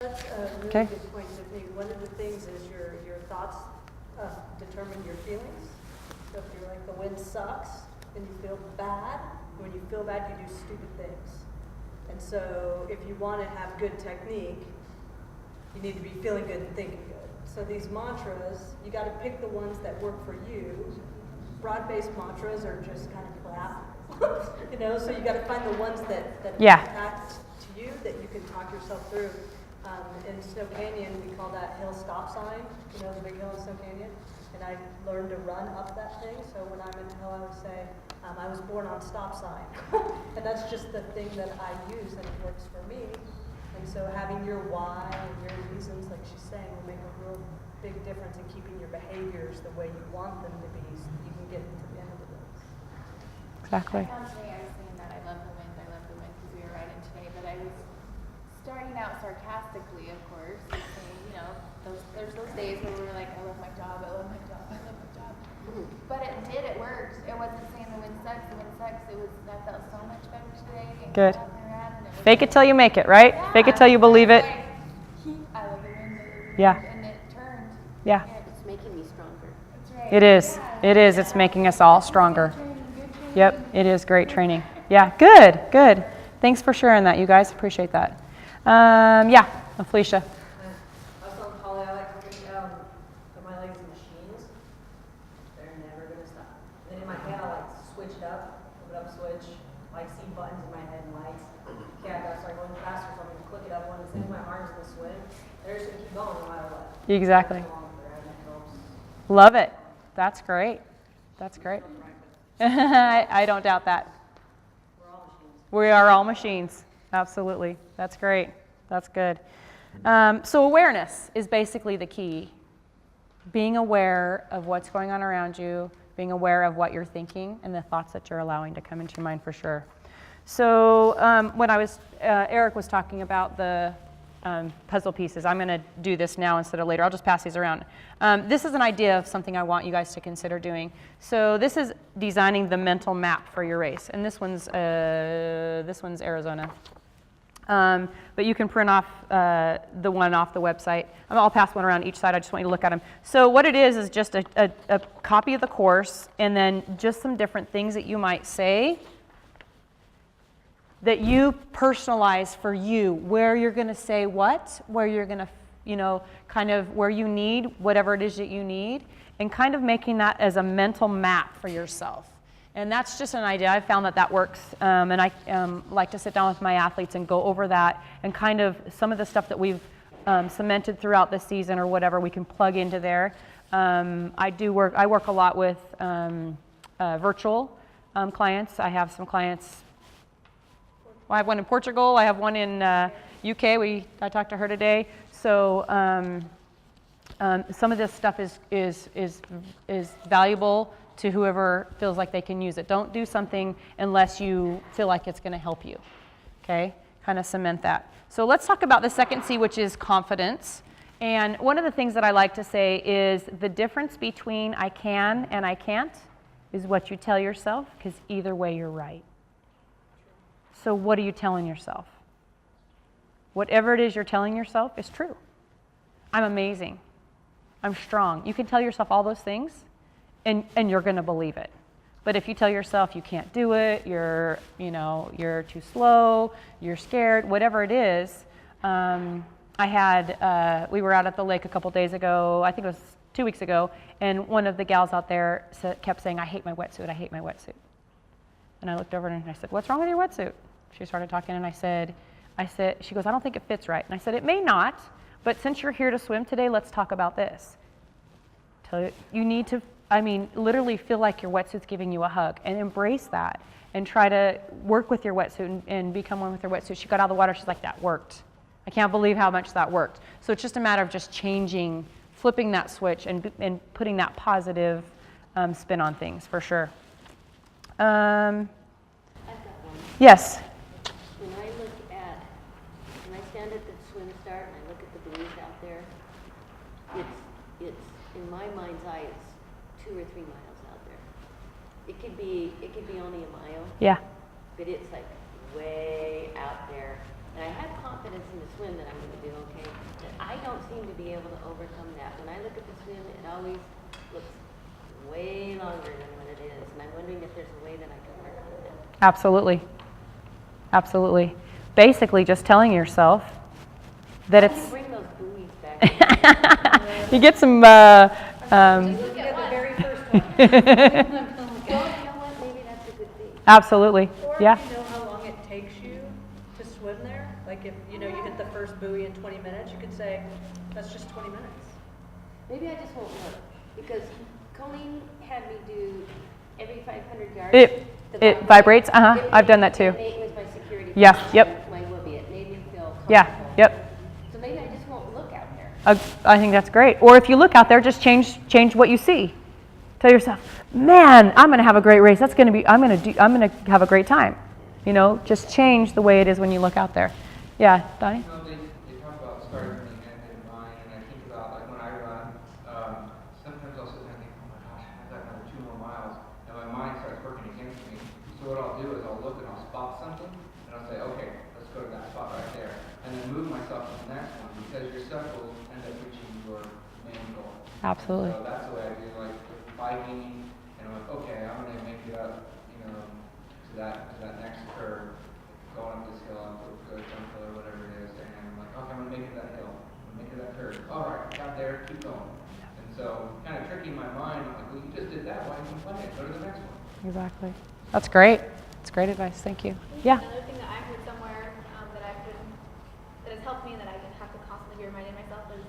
That's a really Okay. good point, Tiffany. One of the things is your thoughts determine your feelings. So if you're like, the wind sucks, and you feel bad, when you feel bad, you do stupid things. And so if you want to have good technique, you need to be feeling good and thinking good. So these mantras, you got to pick the ones that work for you. Broad-based mantras are just kind of crap, so you got to find the ones that impact to you, that you can talk yourself through. In Snow Canyon, we call that hill stop sign, the big hill in Snow Canyon. And I learned to run up that thing, so when I'm in hell, I would say, I was born on stop sign. And that's just the thing that I use, and it works for me. And so having your why and your reasons, like she's saying, will make a real big difference in keeping your behaviors the way you want them to be, so you can get to the end of the race. Exactly. I found today I was saying that I love the wind, because we were riding today, but I was starting out sarcastically, of course, and saying, there's those days where we're like, I love my job, I love my job, I love my job. But it worked. It wasn't saying the wind sucks, I felt so much better today. And good. Fake it till you make it, right? Yeah, Fake it till you believe it. Like, I love the wind, Yeah. And it turned. Yeah. It's making me stronger. That's right. It is. Yeah. It is. It's making us all stronger. Good training. Yep. It is great training. Yeah. Good. Good. Thanks for sharing that, you guys. Appreciate that. Yeah. Felicia. I was telling Holly, I like to put my legs in machines. They're never going to stop. Then in my head, I like switch it up, open up switch, like see buttons in my head and lights. Okay, I gotta start going faster, so I'm going to click it up when it's in my arms in the swim. They're just going to keep going no matter what. Exactly. As long as they're in, it helps. Love it. That's great. That's great. I don't doubt that. We're all machines. We are all machines. Absolutely. That's great. That's good. So awareness is basically the key. Being aware of what's going on around you, being aware of what you're thinking and the thoughts that you're allowing to come into your mind for sure. So when Eric was talking about the puzzle pieces, I'm going to do this now instead of later. I'll just pass these around. This is an idea of something I want you guys to consider doing. So this is designing the mental map for your race, and this one's Arizona. But you can print off the one off the website. I'll pass one around each side. I just want you to look at them. So what it is just a copy of the course, and then just some different things that you might say that you personalize for you, where you're going to say what, where you're going to, kind of where you need whatever it is that you need, and kind of making that as a mental map for yourself. And that's just an idea. I've found that works, and I like to sit down with my athletes and go over that, and kind of some of the stuff that we've cemented throughout the season or whatever we can plug into there. I work a lot with virtual clients. I have some clients. Well, I have one in Portugal. I have one in UK. I talked to her today. So some of this stuff is valuable to whoever feels like they can use it. Don't do something unless you feel like it's going to help you. Okay? Kind of cement that. So let's talk about the second C, which is confidence. And one of the things that I like to say is the difference between I can and I can't is what you tell yourself, because either way you're right. So what are you telling yourself? Whatever it is you're telling yourself is true. I'm amazing. I'm strong. You can tell yourself all those things, and you're going to believe it. But if you tell yourself you can't do it, you're too slow, you're scared, whatever it is. We were out at the lake a couple days ago, I think it was 2 weeks ago, and one of the gals out there kept saying, I hate my wetsuit, I hate my wetsuit. And I looked over and I said, what's wrong with your wetsuit? She started talking, and I said, she goes, I don't think it fits right. And I said, it may not, but since you're here to swim today, let's talk about this. You need to, literally feel like your wetsuit's giving you a hug, and embrace that, and try to work with your wetsuit and become one with your wetsuit. She got out of the water, she's like, that worked. I can't believe how much that worked. So it's just a matter of just changing, flipping that switch, and putting that positive spin on things, for sure. I've got one. Yes. When I stand at the swim start and I look at the buoys out there, it's in my mind's eye, it's 2 or 3 miles out there. It could be only a mile. Yeah. But it's like way out there. And I have confidence in the swim that I'm going to do okay. be able to overcome that. When I look at the swim, it always looks way longer than what it is, and I'm wondering if there's a way that I can work on that. Absolutely. Absolutely. Basically, just telling yourself that How do it's. you bring those buoys back? You get some. Look at The very one. first one. Well, you know what? Maybe that's a good thing. Absolutely. Or Yeah. if you know how long it takes you to swim there, like if, you know, you hit the first buoy in 20 minutes, you could say, that's just 20 minutes. Maybe I just won't look, because Colleen had me do every 500 yards. It vibrates. I've done that too. It was my security. Yeah, force, yep. My whoopee. It made me feel comfortable. Yeah. Yep. So maybe I just won't look out there. I think that's great. Or if you look out there, just change what you see. Tell yourself, man, I'm going to have a great race. I'm going to have a great time. You know, just change the way it is when you look out there. Yeah, Donnie? You know, they talk about starting from the end in mind, and I think about, like, when I run, sometimes I'll sit there and think, oh my gosh, I've got another 2 more miles, and my mind starts working against me. So what I'll do is I'll look and I'll spot something, and I'll say, okay, let's go to that spot right there, and then move myself to the next one, because your step will end up reaching your main goal. Absolutely. So that's the way I do, like, with biking, and I'm like, okay, I'm gonna make it up, you know, to that next curve, going up this hill, up a jump hill or whatever it is, and I'm like, okay, I'm gonna make it that hill, I'm gonna make it that curve. All right, got there, keep going. And so, kind of tricking my mind, I'm like, well, you just did that, why didn't you play it? Go to the next one. Exactly. That's great. That's great advice. Thank you. Yeah. Another thing that I heard somewhere that has helped me and that I have to constantly be reminding myself is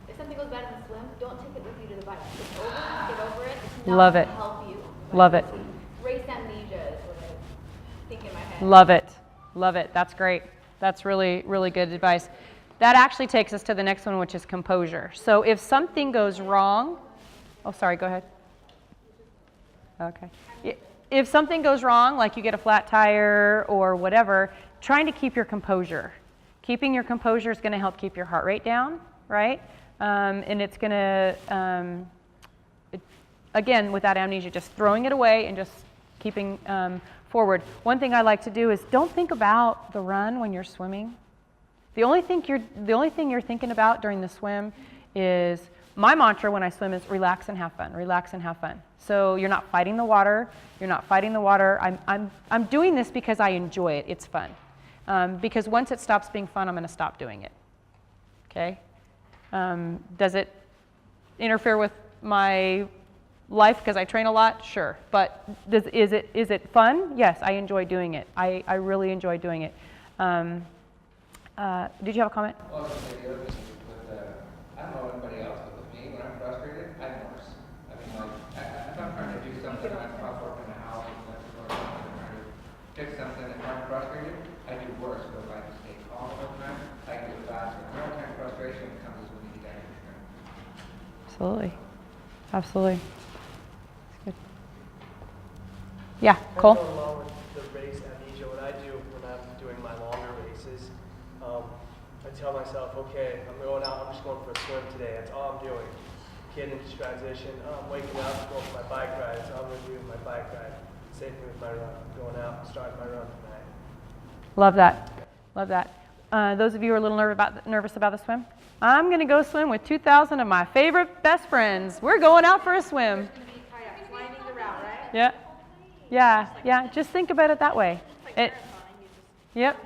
if something goes bad in the swim, don't take it with you to the bike. It's over, get over it. It's not Love going it. to help you. Love it. Race amnesia is what I think in my head. Love it. Love it. That's great. That's really, really good advice. That actually takes us to the next one, which is composure. So if something goes wrong, oh, sorry, go ahead. Okay. If something goes wrong, like you get a flat tire or whatever, trying to keep your composure. Keeping your composure is going to help keep your heart rate down, right? And it's going to, again, without amnesia, just throwing it away and just keeping forward. One thing I like to do is don't think about the run when you're swimming. The only thing you're thinking about during the swim is, my mantra when I swim is relax and have fun, relax and have fun. So you're not fighting the water, you're not fighting the water. I'm doing this because I enjoy it, it's fun. Because once it stops being fun, I'm gonna stop doing it, okay? Does it interfere with my life because I train a lot? Sure, but is it fun? Yes, I enjoy doing it. I really enjoy doing it. Did you have a comment? Well, I was gonna say the other thing with, I don't know anybody else, but with me, when I'm frustrated, I nurse. I mean, like, if I'm trying to do something, I'm working in the house, or I'm trying to fix something, and I'm frustrated, I do worse, but if I can stay calm all the time, I can do it faster. And every time frustration comes is when you need that strength. Absolutely. Absolutely. That's good. Yeah, Cole? Going along with the race amnesia, what I do when I'm doing my longer races, I tell myself, okay, I'm going out, I'm just going for a swim today. That's all I'm doing. Get into transition. I'm waking up, going for my bike ride. That's all I'm going to do with my bike ride. Same thing with my run. I'm going out, starting my run tonight. Love that. Love that. Those of you who are a little nervous about the swim, I'm going to go swim with 2,000 of my favorite best friends. We're going out for a swim. Finding the route, right? Yeah. Yeah. Yeah. Just think about it that way. It's like It, terrifying. You just, yep.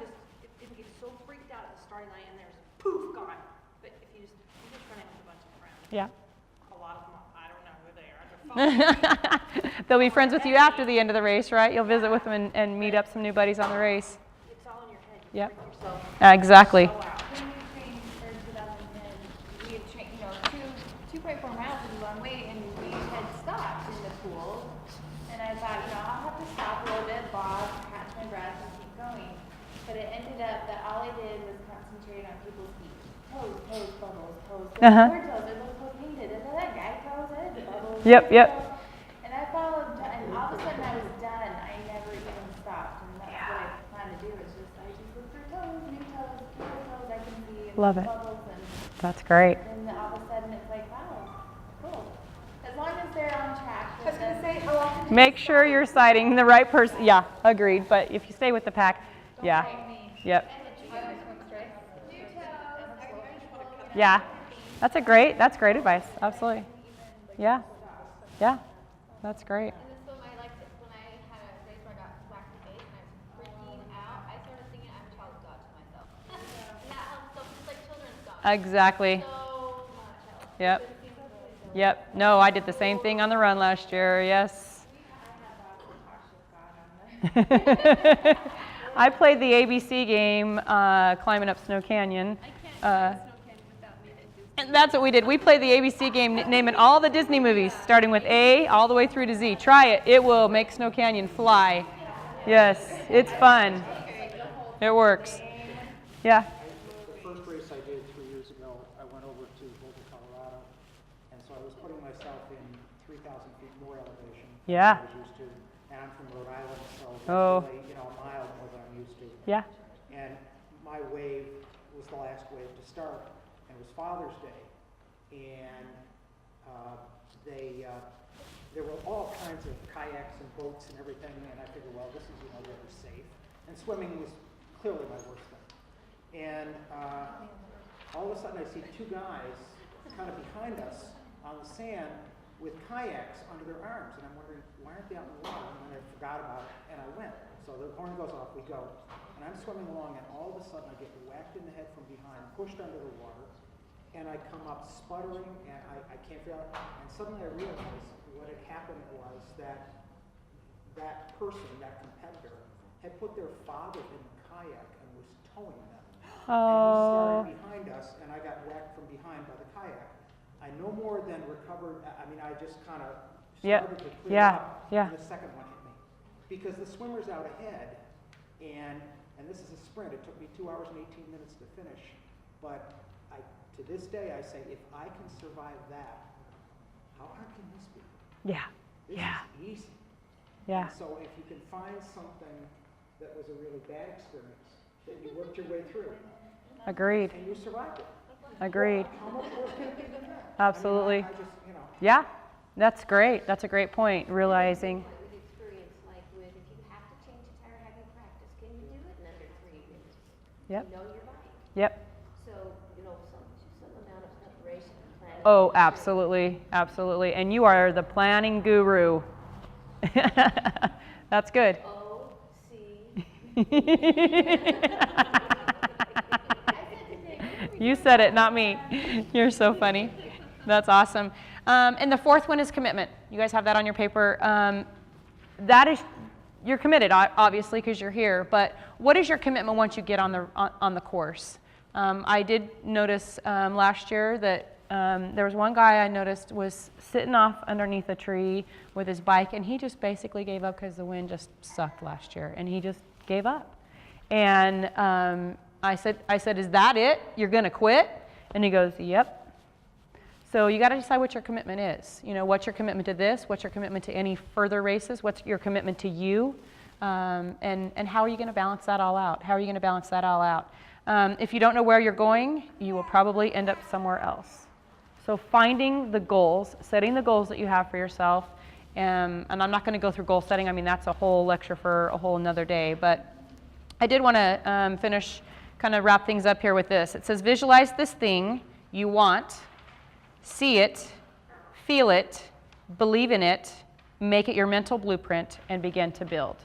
you get so freaked out at the starting line and there's poof, gone. But if you just run in with a bunch of friends. Yeah. A lot of them, I don't know who they are. They're They'll be friends with you after the end of the race, right? You'll visit with them and meet up some new buddies on the race. It's all in your head. You Yep. freak yourself Exactly. so out. When we trained for 2010, we had trained, 2.4 miles was a long way, and we had stopped in the pool. And I thought, I'll have to stop a little bit, bob, catch my breath, and keep going. But it ended up that all I did was concentrate on people's feet. Toes, toes, bubbles, toes, toes, more toes. Are those toes painted? Is that guy toes? Bubbles. Yep, yep. And I followed, and all of a sudden I was done. I never even stopped. And that's what I plan to do. Is just, I just look for toes, new toes, cute toes I can see. And Love it. bubbles and That's great. then all of a sudden it's like, wow, cool. As long as they're on track. I was going to say, how often do Make sure you're citing the right person. Yeah, agreed. But if you stay with the pack, yeah. Yep. Yeah. That's great advice. Absolutely. Yeah. Yeah. That's great. In the swim, I liked it when I had a race where I got whacked in the face and I was freaking out. I started singing "I'm a Child of God" to myself. And that helps so just like children's songs. Exactly. So much help. Yep. Yep. No, I did the same thing on the run last year. Yes. I played the ABC game, climbing up Snow Canyon. And that's what we did. We played the ABC game, naming all the Disney movies, starting with A all the way through to Z. Try it. It will make Snow Canyon fly. Yes, it's fun. It works. Yeah. The first race I did 3 years ago, I went over to Boulder, Colorado, and so I was putting myself in 3,000 feet more elevation Yeah. than I was used to. And I'm from Rhode Island, so Oh. that's really, a mile more than I'm used to. Yeah. And my wave was the last wave to start, and it was Father's Day, and there were all kinds of kayaks and boats and everything, and I figured, well, this is rather safe. And swimming was clearly my worst thing. And all of a sudden, I see two guys kind of behind us on the sand with kayaks under their arms, and I'm wondering, why aren't they out in the water? And then I forgot about it, and I went. So the horn goes off, we go. And I'm swimming along, and all of a sudden I get whacked in the head from behind, pushed under the water, and I come up sputtering, and I can't figure out. And suddenly I realized what had happened was that person, that competitor, had put their father in the kayak and was towing them. Oh. And he started behind us, and I got whacked from behind by the kayak. I no more than recovered. I mean, I just kind of started to clear up, and the second one hit me. Because the swimmer's out ahead, and this is a sprint. It took me 2 hours and 18 minutes to finish. But to this day, I say, if I can survive that, how hard can this be? Yeah. This Yeah. is easy. Yeah. And so if you can find something that was a really bad experience, that you worked your way through, Agreed. and you survived it. Agreed. How much worse can it be than that? Absolutely. I just, Yeah. That's great. That's a great point. Realizing. With experience, like with, if you have to change a tire, have you practice? Can you do it in under 3 minutes? Yep. You know your bike. Yep. So, some amount of preparation and planning. Oh, absolutely. Absolutely. And you are the planning guru. That's good. You said it, not me. You're so funny. That's awesome. And the fourth one is commitment. You guys have that on your paper. That is, you're committed, obviously, because you're here. But what is your commitment once you get on the course? I did notice last year that there was one guy I noticed was sitting off underneath a tree with his bike, and he just basically gave up because the wind just sucked last year, and he just gave up. And I said, is that it? You're going to quit? And he goes, yep. So you got to decide what your commitment is. What's your commitment to this? What's your commitment to any further races? What's your commitment to you? And how are you going to balance that all out? How are you going to balance that all out? If you don't know where you're going, you will probably end up somewhere else. So finding the goals, setting the goals that you have for yourself, and I'm not going to go through goal setting. I mean, that's a whole lecture for a whole another day. But I did want to kind of wrap things up here with this. It says, visualize this thing you want, see it, feel it, believe in it, make it your mental blueprint, and begin to build.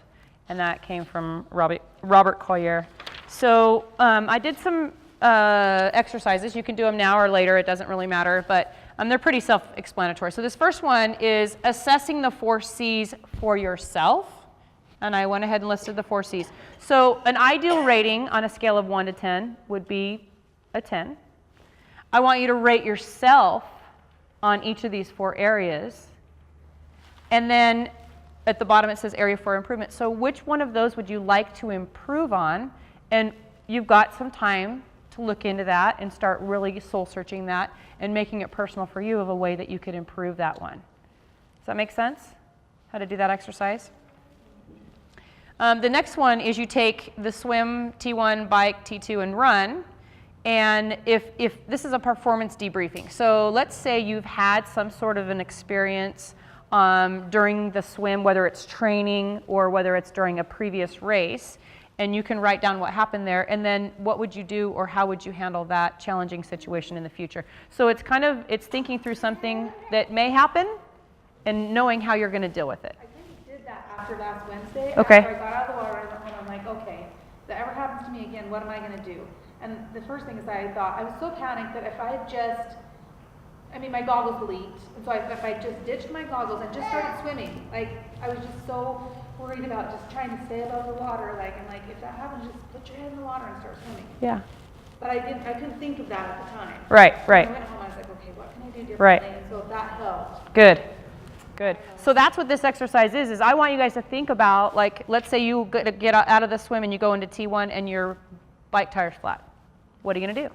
And that came from Robert Collier. So I did some exercises. You can do them now or later. It doesn't really matter, but they're pretty self-explanatory. So this first one is assessing the 4 C's for yourself. And I went ahead and listed the 4 C's. So an ideal rating on a scale of 1 to 10 would be a 10. I want you to rate yourself on each of these 4 areas. And then at the bottom it says area for improvement. So which one of those would you like to improve on? And you've got some time to look into that and start really soul searching that and making it personal for you of a way that you could improve that one. Does that make sense? How to do that exercise? The next one is you take the swim, T1, bike, T2, and run. And if this is a performance debriefing. So let's say you've had some sort of an experience during the swim, whether it's training or whether it's during a previous race, and you can write down what happened there, and then what would you do or how would you handle that challenging situation in the future. So it's it's thinking through something that may happen and knowing how you're going to deal with it. I kind of did that after last Wednesday. Okay. After I got out of the water, I went home, I'm like, okay, if that ever happens to me again, what am I going to do? And the first thing is I thought, I was so panicked that if I had just, my goggles leaked. And so if I just ditched my goggles and just started swimming, like, I was just so worried about just trying to stay above the water. Like, I'm like, if that happens, just put your head in the water and start swimming. Yeah. But I couldn't think of that at the time. Right. I went home, I was like, okay, what can I do differently? Right. And so that helped. Good. So that's what this exercise is I want you guys to think about, like, let's say you get out of the swim and you go into T1 and your bike tire's flat. What are you going to do?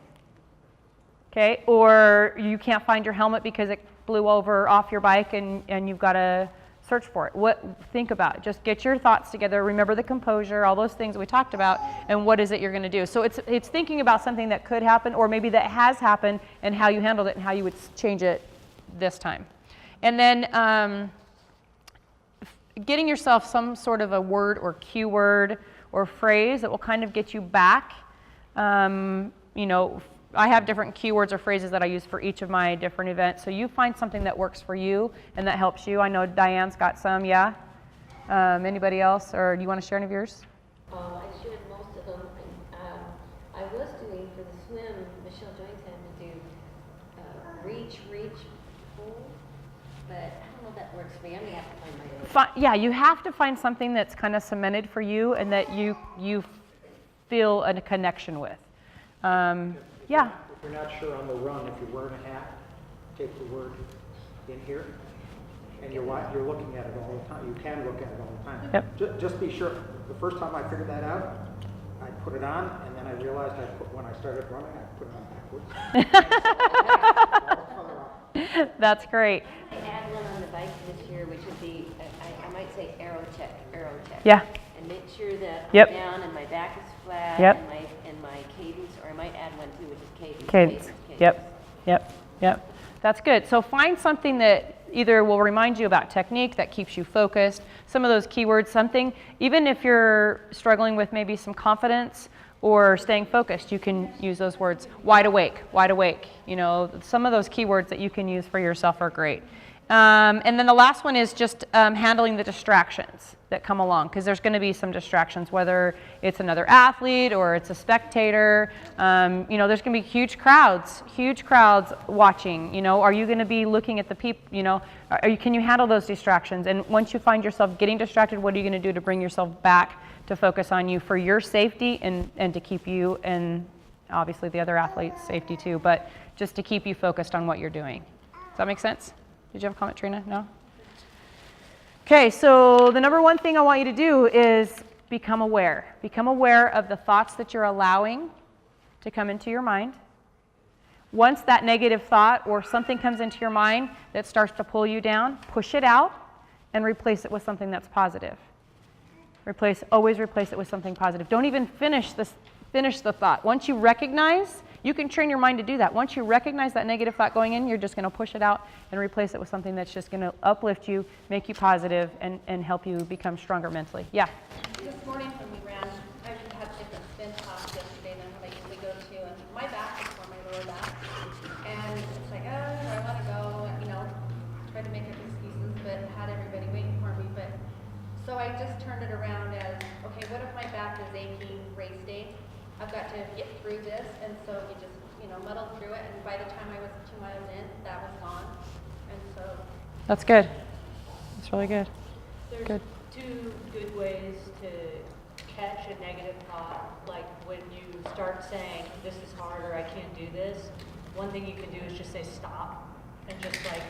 Okay, or you can't find your helmet because it blew over off your bike and you've got to search for it. Think about it. Just get your thoughts together. Remember the composure, all those things we talked about, and what is it you're going to do. So it's thinking about something that could happen or maybe that has happened and how you handled it and how you would change it this time. And then getting yourself some sort of a word or keyword or phrase that will kind of get you back. I have different keywords or phrases that I use for each of my different events. So you find something that works for you and that helps you. I know Diane's got some, yeah? Anybody else, or do you want to share any of yours? I shared most of them. I was doing for the swim, Michelle Joyce had to do reach, pull, but I don't know if that works for me. I'm going to have to find my own. Yeah, you have to find something that's kind of cemented for you and that you feel a connection with. Yeah. If you're not sure on the run, if you're wearing a hat, take the word in here, and you're looking at it all the time. You can look at it all the time. Yep. Just be sure. The first time I figured that out, I put it on, and then I realized when I started running, I put it on backwards. That's great. I add one on the bike this year, which would be, I might say arrow check. Yeah. And make sure that Yep. I'm down and my back is flat, Yep. and my cadence, or I might add one too, which is cadence. Cadence. Yep. That's good. So find something that either will remind you about technique, that keeps you focused, some of those keywords, something, even if you're struggling with maybe some confidence or staying focused, you can use those words. Wide awake. Some of those keywords that you can use for yourself are great. And then the last one is just handling the distractions that come along, because there's going to be some distractions, whether it's another athlete or it's a spectator. There's going to be huge crowds watching. Are you going to be looking at the people? Can you handle those distractions? And once you find yourself getting distracted, what are you going to do to bring yourself back to focus on you for your safety and to keep you and obviously the other athletes' safety too, but just to keep you focused on what you're doing. Does that make sense? Did you have a comment, Trina? No? Okay, so the number one thing I want you to do is become aware. Become aware of the thoughts that you're allowing to come into your mind. Once that negative thought or something comes into your mind that starts to pull you down, push it out and replace it with something that's positive. Always replace it with something positive. Don't even finish the thought. Once you recognize, you can train your mind to do that. Once you recognize that negative thought going in, you're just going to push it out and replace it with something that's just going to uplift you, make you positive, and help you become stronger mentally. Yeah? This morning when we ran, I actually had different spin classes yesterday than what I usually go to, and my back is sore, my lower back. And it's like, I want to go, tried to make up excuses, but had everybody waiting for me. But so I just turned it around as, okay, what if my back is aching race day? I've got to get through this, and so you just, muddled through it, and by the time I was 2 miles in, that was gone. And so That's good. That's really good. There's Good. two good ways to catch a negative thought. Like when you start saying, this is hard or I can't do this, one thing you can do is just say stop and just like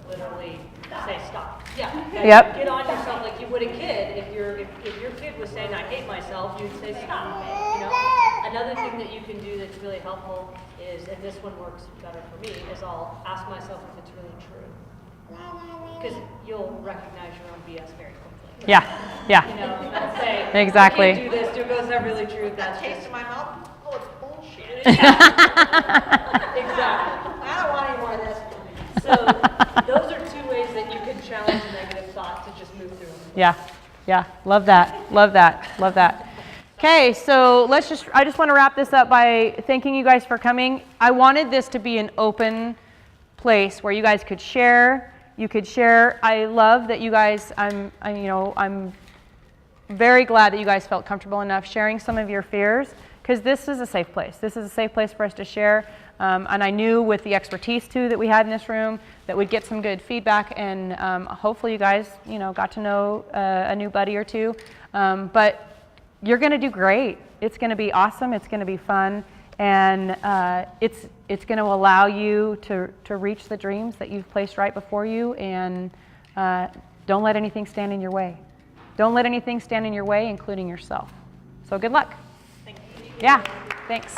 literally say stop. Yeah. Yep. Get on yourself like you would a kid. If your kid was saying I hate myself, you'd say stop. Another thing that you can do that's really helpful is, and this one works better for me, is I'll ask myself if it's really true. Because you'll recognize your own BS very quickly. Yeah. Let's say, Exactly. I can't do this. Was that really true? That's taste in my mouth. Oh, it's bullshit. Exactly. I don't want any more of this. So those are two ways that you can challenge a negative thought to just move through them. Yeah. Love that. Okay, so I just want to wrap this up by thanking you guys for coming. I wanted this to be an open place where you guys could share. I love that you guys, I'm very glad that you guys felt comfortable enough sharing some of your fears, because this is a safe place. This is a safe place for us to share. And I knew with the expertise too that we had in this room that we'd get some good feedback, and hopefully you guys, got to know a new buddy or two. But you're going to do great. It's going to be awesome. It's going to be fun, and it's going to allow you to reach the dreams that you've placed right before you. And don't let anything stand in your way. Don't let anything stand in your way, including yourself. So good luck. Thank you. Yeah. Thanks.